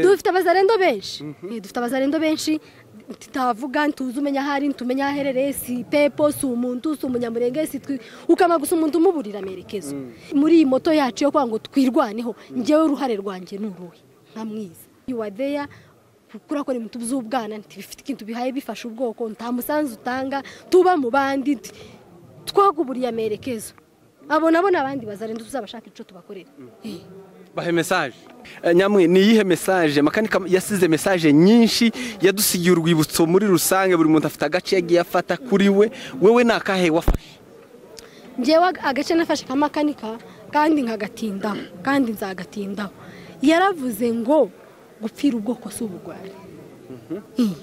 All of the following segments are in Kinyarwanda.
dufite abazarendo benshi dufite abazarendo benshi tutavuga ntuzi umenya ahari ntumenya aherereye si pepo si umuntu si umunyamurenge si ukama gusa umuntu umuburira amerekezo muri iyi moto yacu yo kwanga twirwaneho ngewe uruhare rwanjye nuruhe nka mwiza you are there kukura ko ibintu by'ubwana ntibifite ikintu bihaye bifasha ubwoko nta musanzu utanga tuba mu bandi twaguburiye amerekezo abona abandi bazarendo tuzabashaka ico tubakorera bahe message nyamwe ni yihe message makanika yasize message nyinshi yadusigiye urwibutso muri rusange buri muntu afite agace yagiye afata kuri wewe nakahe wafashe ngewe agace nafashe kamakanika kandi nkagatindaho kandi nzagatindaho yaravuze ngo gupfira ubwoko s'ubugwari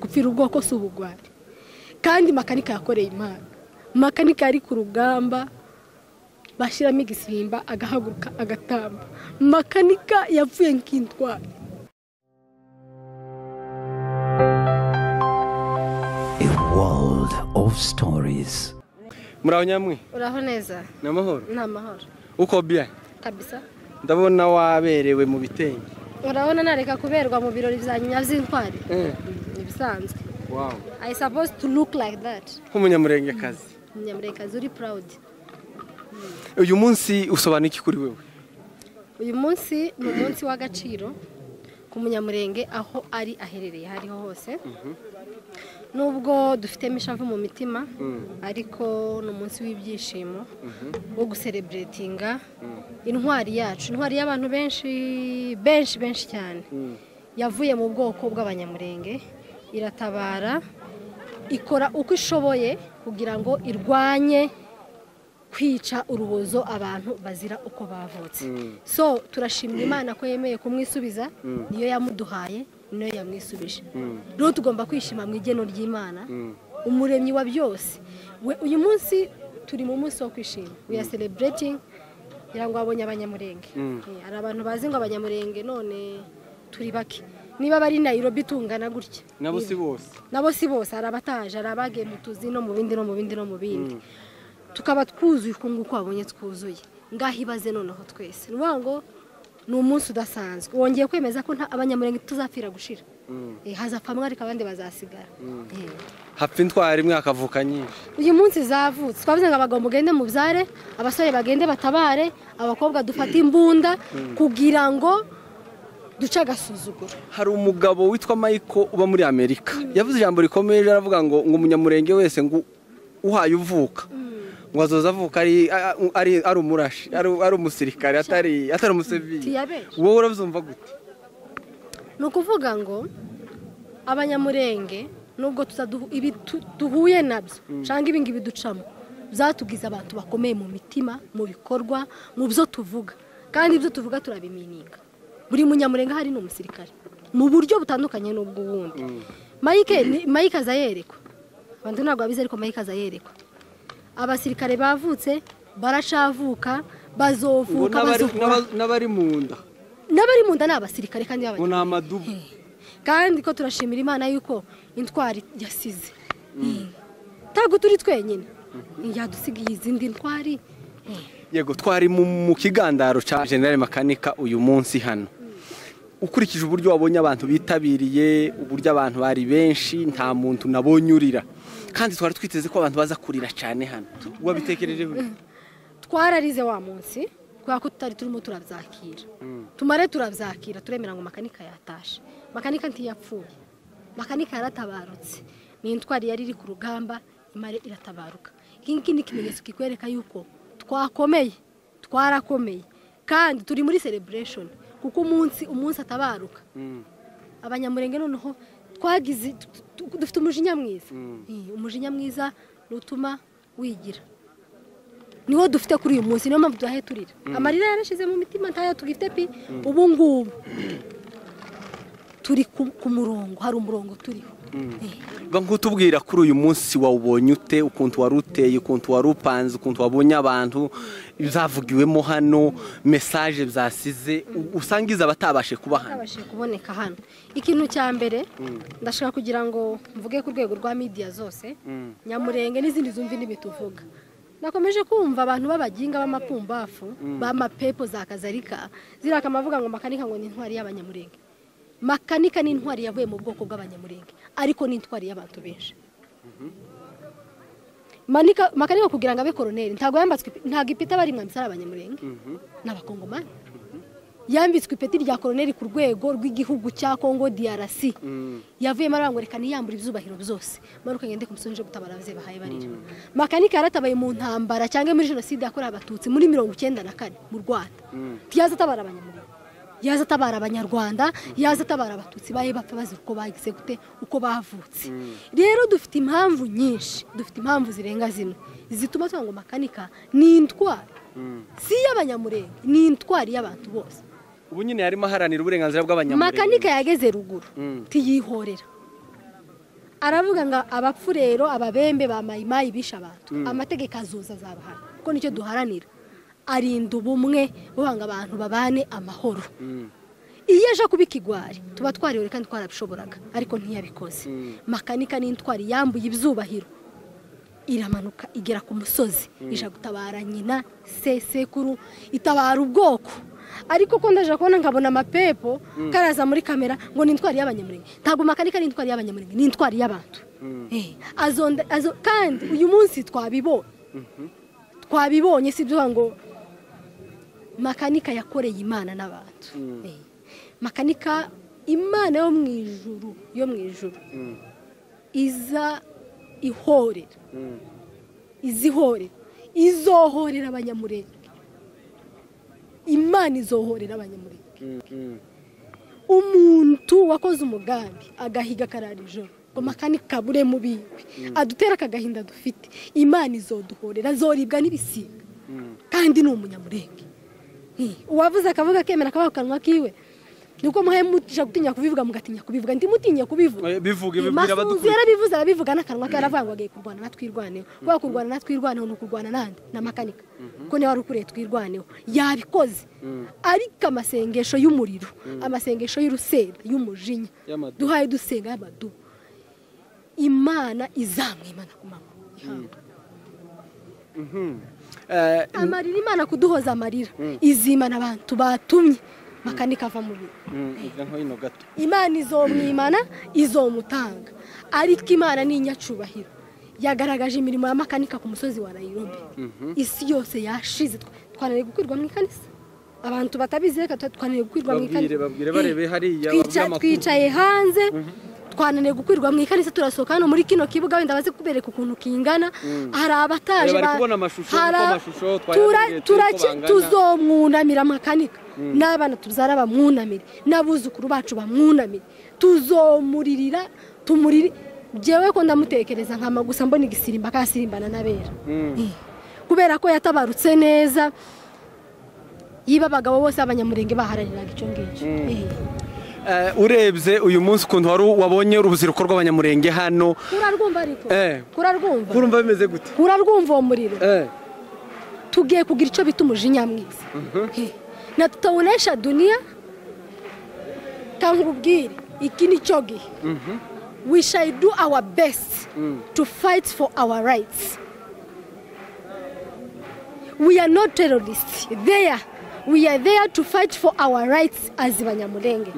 gupfira ubwoko s'ubugwari kandi makanika yakoreye Imana makanika ari ku rugamba bashiramo igisimba agahaguruka agatamba makanika yapfuye nk'intwari A world of stories. Muraho nyamwe uraho neza namahoro namahoro uko bien kabisa ndabona waberewe mu bitenge urabona nareka kuberwa mu birori bya nyazintwari ibisanzwe wow I supposed to look like that nk'umunyamurenge kazi uri proud uyu munsi usobanura iki kuri wewe uyu munsi ni umunsi w'agaciro ku munyamurenge aho ari aherereye hariho hose nubwo dufite imishavu mu mitima ariko ni umunsi w'ibyishimo wo gucelebratinga intwari yacu intwari y'abantu benshi cyane yavuye mu bwoko bw'abanyamurenge iratabara ikora uko ishoboye kugira ngo irwanye kwica urubozo abantu bazira uko bavutse so turashimira Imana ko yemeye kumwisubiza niyo yamuduhaye niyo yamwisubije rero tugomba kwishima mu igeno ry'Imana umuremyi wa byose uyu munsi turi mu munsi wo kwishima we are celebrating kugira ngo abonye abanyamurenge hari abantu bazi ngo abanyamurenge none turi bake niba bari Nairobi tungana gutya nabo si bose hari abataje hari abagiye mu tuzi no mu bindi tukaba twuzuye ukunguko wabonye twuzuye ngaho ibaze noneho twese ngo ni umunsi udasanzwe wongeye kwemeza ko abanyamurenge tuzapfira gushira hazapfa mwarika abandi bazasigara hapfa intwari imwe akavuka nyinshi uyu munsi zavutse twavuze ngo abagabo mugende mu byare abasore bagende batabare abakobwa dufata imbunda kugira ngo duca agasuzuguro hari umugabo witwa Michael uba muri Amerika yavuze ijambo rikomeye aravuga ngo umunyamurenge wese ngo uhaye uvuka ngo azoza avuka ari umurashi ari umusirikare atari umusivili wowe urabyumva gute ni ukuvuga ngo abanyamurenge nubwo duhuye nabyo cyangwa ibingibi ducamo byatugize abantu bakomeye mu mitima mu bikorwa mu byo tuvuga kandi ibyo tuvuga turabimininga buri munyamurenge hari n'umusirikare mu buryo butandukanye n'ubw'ubundi Mike azayerekwa abantu ntabwo babizi ariko Mike azayerekwa abasirikare bavutse baracavuka bazovuka n'abari mu nda ni abasirikare kandi n'amadubu kandi ko turashimira Imana yuko intwari yasize ntabwo turi twenyine yadusigiye izindi ntwari yego twari mu kigandaro cya General Makanika uyu munsi hano ukurikije uburyo wabonye abantu bitabiriye uburyo abantu bari benshi nta muntu nabonye urira kandi twari twiteze ko abantu baza kurira cyane hano wabitekerejeho twararize wa munsi kubera ko tutari turimo turabyakira tumare turabyakira turemera ngo Makanika yatashe Makanika ntiyapfuye Makanika yaratabarutse ni intwari yari iri ku rugamba imare iratabaruka iki ni ikimenyetso kikwereka yuko twarakomeye kandi turi muri celebration kuko umunsi atabaruka abanyamurenge noneho twagize dufite umujinya mwiza nutuma wigira niwo dufite kuri uyu munsi niyo mpamvu duhaye turira amarira yarashize mu mitima ntayo tugifite pi ubu ngubu turi ku murongo hari umurongo turiho nkutubwira kuri uyu munsi wawubonye ute ukuntu wari uteye ukuntu wari upanze ukuntu wabonye abantu bizavugiwemo hano message byasize usangiza abatabashe kuba hano abashe kuboneka hano ikintu cya mbere ndashaka kugira ngo mvuge ku rwego rwa media zose nyamurenge n'izindi zumvi n'ibituvuga nakomeje kumva abantu babaginga b'amapumbafu b'amapepo za kazarika ziraka amavuga ngo Makanika ngo ni intwari y'abanyamurenge makanika ni intwari yavuye mu bwoko bw'abanyamurenge ariko ni intwari y'abantu benshi. Makanika kugira ngo abe koroneri ntago yambatswe ntago ipita bari mwamsara abanyamurenge n'abakongomani. Yambitswe ipeti rya koroneri ku rwego rw'igihugu cya Congo DRC. Yavuye marango reka niyambura ibyubahiro byose. Maruka ngende kumusonje gutabara abaze bahaye barira. Makanika yaratabaye mu ntambara cyangwa muri jenoside yakorewe abatutsi muri 94 mu Rwanda. Tiyaza tabara abanyamurenge. Yaza tabara abanyarwanda, yaza tabara abatutsi baye bapfa bazira uko bagize gute uko bavutse. Rero dufite impamvu nyinshi, dufite impamvu zirenga zimwe zituma twango makanika ni intwari. Si y'abanyamurenge, ni intwari y'abantu bose. Ubu nyine yarimo haranira uburenganzira bw'abanyamurenge. Makanika yageze ruguru tiyihorera. Aravuga ngo abapfurero ababembe ba mayimayi bisha abantu. Amategeko azuza zabahana. Ko nicyo duharanira. Arinda ubumwe bubanga abantu babane amahoro. Iyo aje kubikigwari tuba twariwe kandi twarabishoboraga ariko ntiyabikoze. Makanika ni intwari yambuye ibyubahiro. Iramanuka igera ku musozi ija gutabara nyina sekuru itabara ubwoko. Ariko ko ndaje kubona nkabona amapepo karaza muri kamera ngo ni intwari y'abanyamurenge. Ntago makanika ni intwari y'abanyamurenge, ni intwari y'abantu. Kandi uyu munsi twabibonye si byo ngo makanika yakoreye Imana n'abantu. Makanika Imana yo mwijuru iza ihorera. Izohorera abanyamurenge. Imana izohorera abanyamurenge. Umuntu wakoze umugambi agahiga karara ijoro ngo makanika bure mubiwe adutera akagahinda dufite Imana izoduhorera zoribwa n'ibisiga kandi ni umunyamurenge. Uwavuze akavuga kemera kabakanwa kiwe nuko muhemutisha gutinya kubivuga mugatinya kubivuga ndi mutinya kubivuga bivuga bibwira abadukuye yarabivuze arabivuga nakanwa karavangwa agiye kurwana natwirwaneho kwa kurwana natwirwaneho no kurwana nande na makanika ko ne wari ukuriye twirwaneho yabikoze ariko amasengesho y'umuriro amasengesho y'urusenda y'umujinya duhaye dusenga y'abadu Imana izamwimana kumama amarira Imana kuduhoza amarira izimana abantu batumye makanika ava mu bigo Imana izomwimana izomutanga ariko Imana ni inyacubahiro yagaragaje imirimo ya makanika ku musozi wa Nairobi isi yose yashize twananiye gukwirwa mu ikanisa abantu batabizi reka twananiye gukwirwa mu ikanisa babwire barebe hariya twicaye hanze twananiye gukwirwa mu ikanisa turasohoka hano muri kino kibuga wenda baze kubereka ukuntu kingana hari abataje bari kubona amashusho tuzomwunamira makanika n'abana tuzara bamwunamire n'abuzukuru bacu bamwunamire tuzomuririra tumurire jewe ko ndamutekereza nkama gusa mbona igisirimba kasirimbana nabera kubera ko yatabarutse neza yiba abagabo bose abanyamurenge baharaniraga icyo ngicyo urebye uyu munsi ukuntu wari wabonye urubyiruko rw'abanyamurenge hano kurarwumva ariko kurumva bimeze gute kurarwumva uwo muriro tugiye kugira icyo bita umujinya mwiza na tutawunesha dunia kankubwire iki ni cyo gihe we shall do our best to fight for our rights. We are not terrorists there. We are there to fight for our rights as Banyamulenge.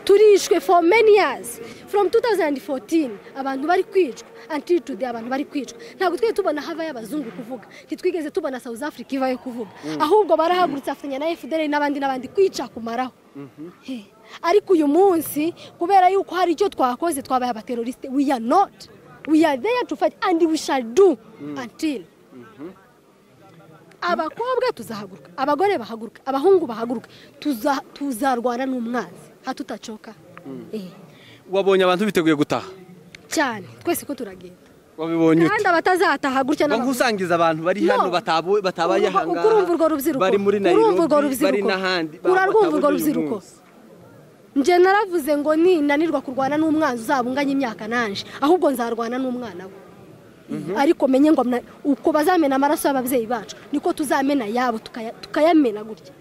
Turishwe for many years. From 2014, abantu bari kwicwa until today abantu bari kwicwa. Ntabwo twe tubona hava y'abazungu kuvuga. Ntitwigeze tubona South Africa ivayo kuvuga. Ahubwo barahagurutse afatanya na FDL n'abandi kwica kumaraho. Ariko uyu munsi kubera yuko hari icyo twakoze twabaye abateroriste, we are not. We are there to fight and we shall do until abakobwa tuzahaguruka, abagore bahaguruka, abahungu bahaguruka, tuzarwana n'umwanzi hatutacoka. Wabonye abantu biteguye gutaha cyane twese ko turagenda. Wabibonye kandi abatazataha gutya n'abantu usangiza abantu bari hano batabaye hanga bari muri Nairobi bari n'ahandi urarwumva urwo rubyiruko. Nje naravuze ngo ninanirwa kurwana n'umwanzi uzabunganya imyaka nanje ahubwo nzarwana n'umwana we. Ariko menye ngo uko bazamena amaraso y'ababyeyi bacu niko tuzamena yabo tukayamena gutya.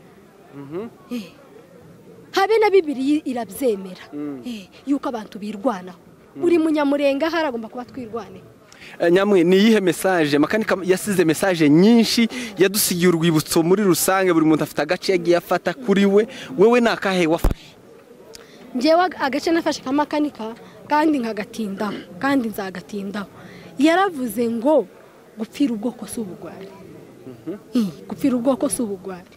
Habe na Bibiliya irabyemera yuko abantu birwanaho. Uri munyamurenga haragomba kuba twirwane. Nyamwe ni yihe message makanika yasize message nyinshi yadusigiye urwibutso muri rusange buri muntu afite agace yagiye afata kuri wewe nakahe wafashe njyewe agace nafashe kamakanika kandi nkagatindaho kandi nzagatindaho yaravuze ngo gupfira ubwoko si ubugwari gupfira ubwoko si ubugwari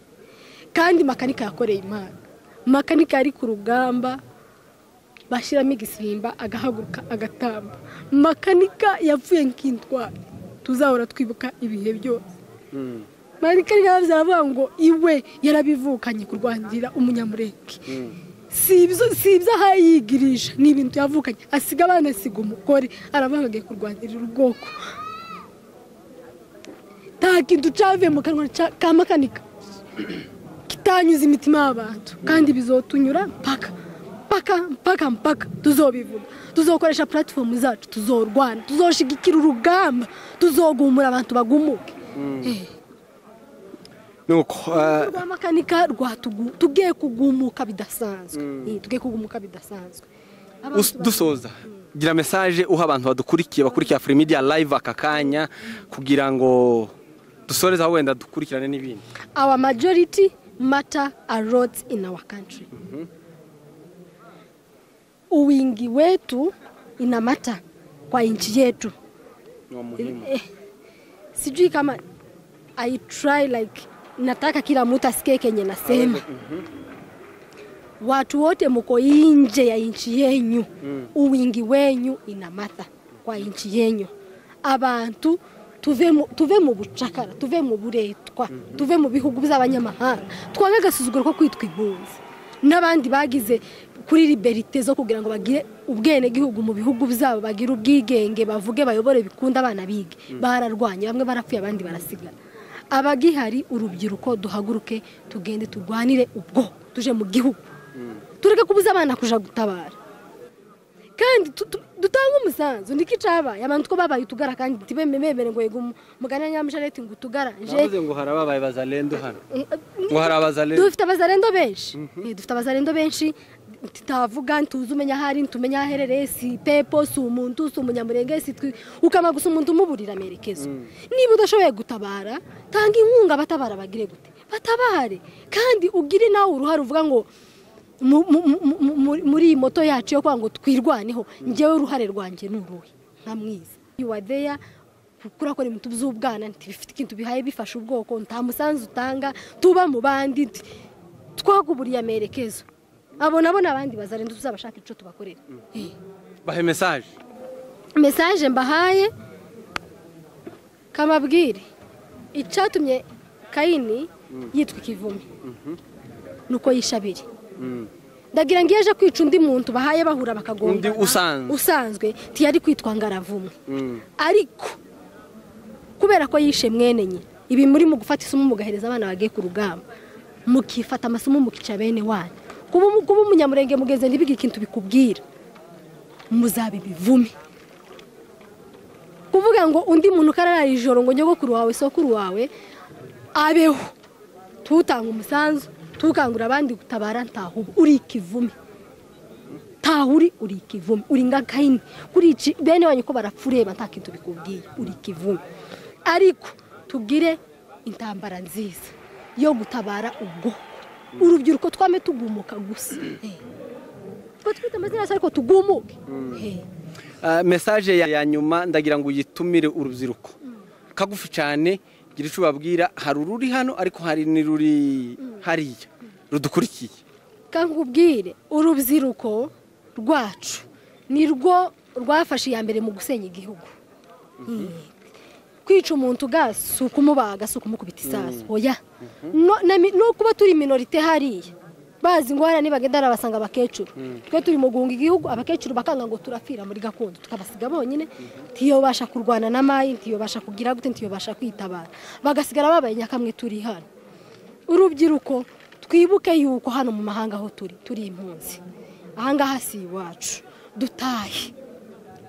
kandi makanika yakoreye Imana makanika yari ku rugamba bashyiramo igisimba agahaguruka agatamba makanika yapfuye nk'intwari tuzahora twibuka ibihe byose makanika yaravuze aravuga ngo iwe yarabivukanye kurwanira umunyamurenge si ibyo ahayigirisha ni ibintu yavukanye asiga abana asiga umugore aravuga agiye kurwanirira ubwoko nta kintu cyavuye mu kanwa ka makanika kitanyuze imitima y'abantu kandi bizotunyura mpaka tuzobivuga tuzokoresha platform zacu tuzorwana tuzoshigikira urugamba tuzogumura abantu bagumuke nuko makanika tugiye kugumuka bidasanzwe dusoza gira message uha abantu bakurikiye Free Media live akakanya kugira ngo dusoreze aho wenda dukurikirane n'ibindi. Our majority matter a lot in our country. Uwingi wetu ina matter kwa nchi yetu. Sijui kama I try like nataka kila mtu asikie kenye nasema. Watu wote mko nje ya nchi yenyu. Uwingi wenyu ina matter kwa nchi yenyu. Abantu tuve mu bucakara, tuve mu buretwa, tuve mu bihugu by'abanyamahanga. Twange gasuzuguro ko kwitwa impunzi. N'abandi bagize kuri liberté zo kugira ngo bagire ubwene gihugu mu bihugu byabo, bagire ubwigenge, bavuge bayobore bikunda abana bige. Bararwanya, bamwe barapfuye abandi barasigara. Abagihari urubyiruko duhaguruke tugende turwanire ubwo tuje mu gihugu. Tureke kubuza abana kuja gutabara. Kandi dutanga umusanzu ndikicabaye abantu ko babaye utugara kandi tibememebere ngo yego mugana nyamshareti ngo utugara nje ngo harababaye bazalendo hano ngo harabazalendo dufite abazalendo benshi tutavuga ntuzumenya hari ntumenya aherereye si pepo si umuntu si umunyamurenge si ukama gusa umuntu umuburira amerekezo niba udashoboye gutabara tanga inkunga batabara bagire gute batabare kandi ugire nawe uruhare uvuga ngo muri moto yacu yo kwa ngo twirwaneho ngewe uruhare rwanje nuruhe ntamwiza you are there kukura ko ibintu by'ubwana ntibifite ikintu bihaye bifasha ubwoko nta musanzu utanga tuba mu bandi twaguburiye amerekezo abona abandi bazarenda tuzabashaka ico tubakorera bahe message mbahaye kamabwire icatumye Kayini yitwa Kivumi nuko yishabiri ndagira ngo yaje kwica undi muntu bahaye bahura bakagomba usanzwe tiyari kwitwa Ngaravumwe ariko kubera ko yishe mwenenye ibi muri mu gufata isumu mugahereza abana bagiye ku rugamba mukifata amasumu mukica bene wanyu kuba umunyamurenge mugeze ndibigi ikintu bikubwira muzabibivume kuvuga ngo undi muntu karara ijoro ngo nyogokuru wawe sokuru wawe abeho tutanga umusanzu tukangura abandi gutabara ntaho uri Kivumi tahuri uri Kivumi uri nga Kayini kuri bene wanyu ko barapfureba nta kintu bikubwiye uri Kivumi ariko tugire intambara nziza yo gutabara ubwo urubyiruko twame tugumuka gusa twite amazina ariko tugumuke message ya nyuma ndagira ngo yitumire urubyiruko kagufi cyane gira ico babwira hari ururi hano ariko hari ni ruri hariya rudukurikiye kankubwire urubyiruko rwacu nirwo rwafashe ya mbere mu gusenya igihugu kwica umuntu gasi ukumubaga sukumukubita isaso oya no kuba turi minorite hariya bazi ngo harani bagendara basanga abakecuru twe turi mu guhunga igihugu abakecuru bakanga ngo turapfira muri gakondo tukabasiga bonyine tiyo basha kurwana n'amayi tiyo basha kugira gute tiyo basha kwitabara bagasigara babaye nyakamwe turi hano urubyiruko twibuke yuko hano mu mahanga aho turi impunzi ahangaha si iwacu dutahe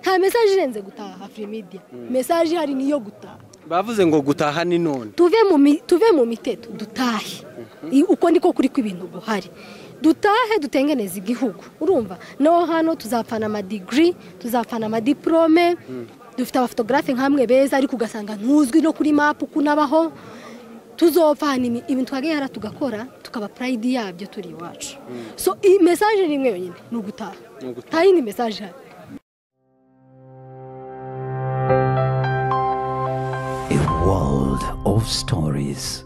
nta message irenze gutaha Free Media message hari niyo gutaha bavuze ngo gutaha ni none tuve mu miteto dutahe uko ndiko kuri kwibintu guhari dutahe dutengeneza igihugu urumva no hano tuzapfana ama degree tuzapfana ama diplome dufite abafotographe nkamwe beza ariko ugasanga ntuzwi no kuri map kunabaho tuzopfa hano ibintu twagera tugakora tukaba pride yabyo turi iwacu so iyi message rimwe yonyine ni ugutaha nta yindi message hari. A world of stories.